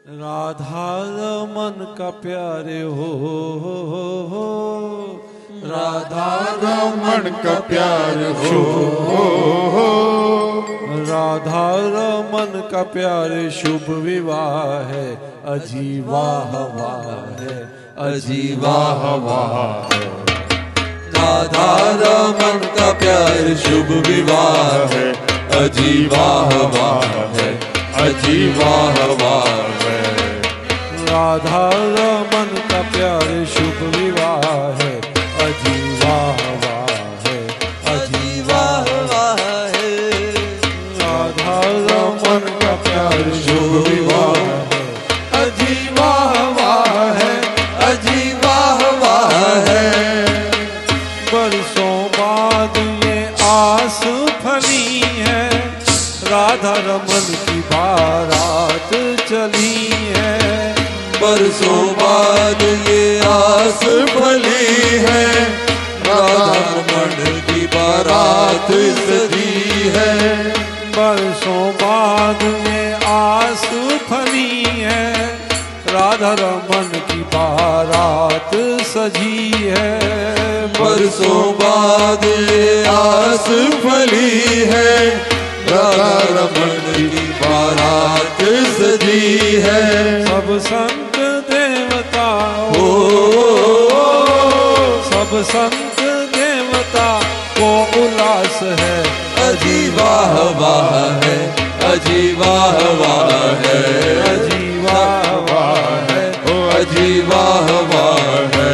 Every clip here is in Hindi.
राधा रमन का प्यारे हो, राधा रमन का प्यार हो, राधा रमन का प्यारे शुभ विवाह है, अजीवा हवा है, अजीवा हवा है। राधा रमन का प्यार शुभ विवाह है, अजीवा हवा है, अजीवा हवा है। राधा रमन का प्यारे शुभ विवाह है, अजीवा हवा है, अजीवा हवा है। राधा रमन का प्यारे शुभ विवाह है, अजीवा हवा है, अजीवा हवा है। बरसों बाद ये आस फली है, राधा रमन की बारात चली है। बरसों बाद ये आस फली है, राधा रमन की बारात सजी है। बरसों बाद ये आस फली है, राधा रमन की बारात सजी है। बरसों बाद ये आस फली है, राधा रमन की बारात सजी है। सब संत देवता ओ, सब संत देवता को उल्लास है, अजीवा हवा है, अजीवा हवा है, अजीवा हवा है, अजीवा हवा है।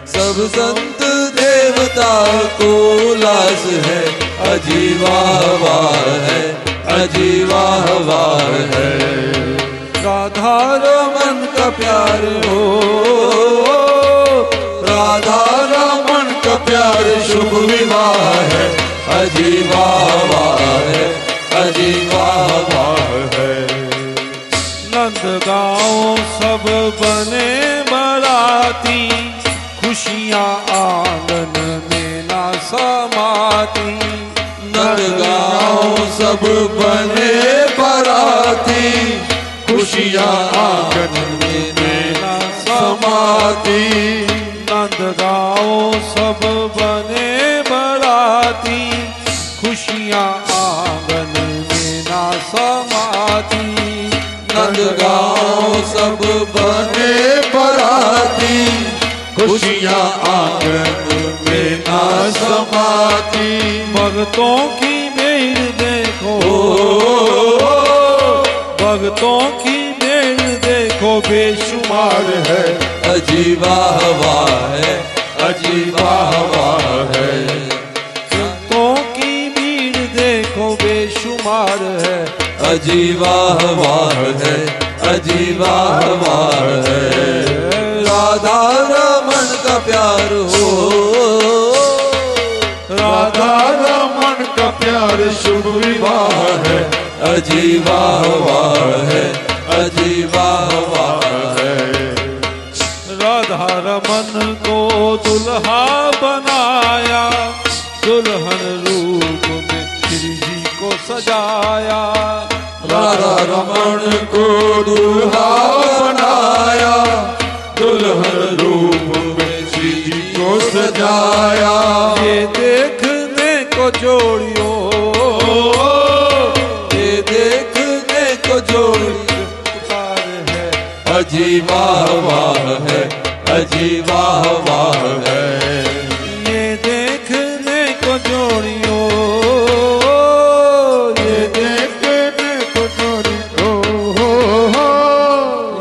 सब संत देवता को उल्लास है, अजीवा हवा है, अजीवा हवा है। राधा रमन का प्यार हो, राधा रमन का प्यार शुभ विवाह है, अजीवा हवा है, अजीवा हवा है। नंदगांव सब बने बराती, खुशियाँ आंगन में ना समाती। नंदगांव सब बने बराती, खुशियाँ आंगन में ना समाती। नंदगांव सब बने बराती, खुशियाँ आंगन में ना समाती। नंदगांव सब बने बराती, खुशियाँ आंगन में ना समाती। भक्तों की भीड़ देखो, भक्तों की भीड़ देखो बेशुमार है, अजीवा हवा है, अजीवा हवा है। भक्तों की भीड़ देखो बेशुमार है, अजीवा हवा है, अजीवा हवा है। राधा रमन का प्यार हो, राधा रमन का प्यार शुभ विवाह है, अजीवा हवा है, अजीवा हवा है। राधा रमन को दुल्हा बनाया, दुल्हन रूप में श्री जी को सजाया। राधा रमन को दुल्हा बनाया, दुल्हन रूप में श्री जी को सजाया। ये देखने को जोड़ियो, ये देखने को जोड़ी पुकार है, अजीवा हवा है, अजीवा हवा है। ये देखने को जोड़ियो, ये देखने को जोड़ी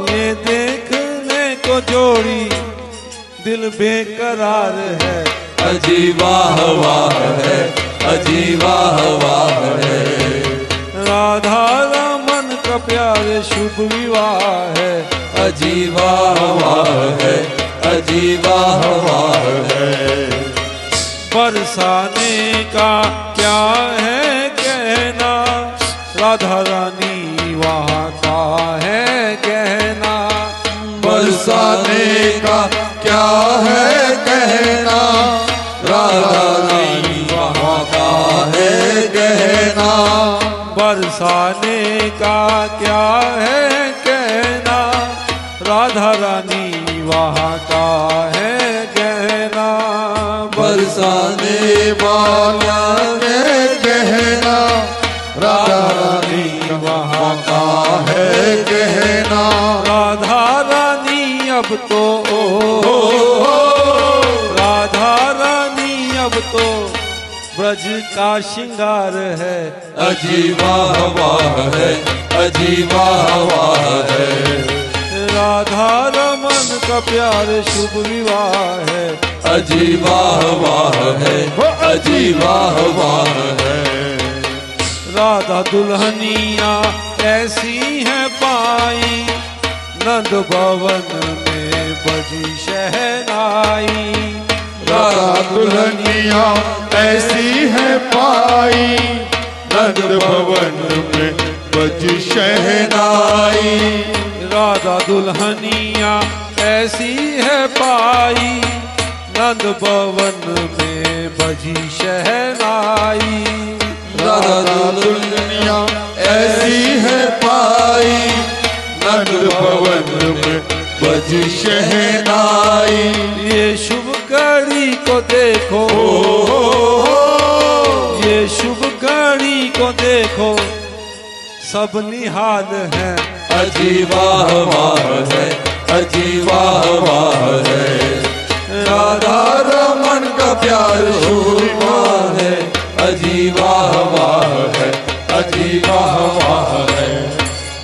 ये देखने को जोड़ी दिल बेकरार है, अजीवा हवा है, अजीवा हवा है। राधा रमन का प्यारे शुभ विवाह है, अजीवा हवा है, अजीवा हवा है। बरसाने का क्या है कहना, राधा रानी वहाँ का है कहना। बरसाने का क्या है कहना, राधा रानी वहाँ का है कहना। बरसाने का क्या है कहना, राधा रानी वहाँ का है गहना, बरसाने वाला है कहना, राधा रानी वहाँ का है कहना। राधा रानी अब तो राधा रानी अब तो ब्रज का श्रृंगार है, अजीबा वाह है, अजीबा वाह है। राधा रमन का प्यार शुभ विवाह है, अजीबा वाह है, अजीबा वाह है। राधा दुल्हनिया ऐसी है पाई, नंद भवन में बजी शहनाई। राधा दुल्हनिया ऐसी है पाई, नंद भवन में बज शहनाई। राधा दुल्हनिया ऐसी है पाई, नंद भवन में बजी शहनाई। राधा दुल्हनिया ऐसी है पाई, नंद भवन में बज शहनाई। ये शुभ घड़ी को देखो, ये शुभ घड़ी को देखो, सब निहाल है, अजीबा वाह है, अजीबा वाह है। राधा रमन का प्यार शुभा है, अजीबा वाह है, अजीबा वाह है।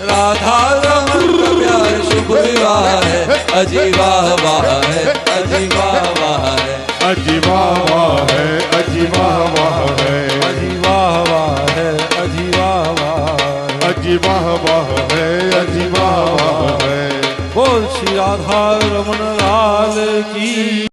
राधा रमन का प्यार शुभ विवाह है, अजीबा वाह है, अजीबा वाह है। अजीबा वाह है, अजीबा वाह है, अजीबा वाह है, अजीबा वाह है। अजीबा वाह है, अजीबा वाह है। बोल श्री राधा रमन लाल की।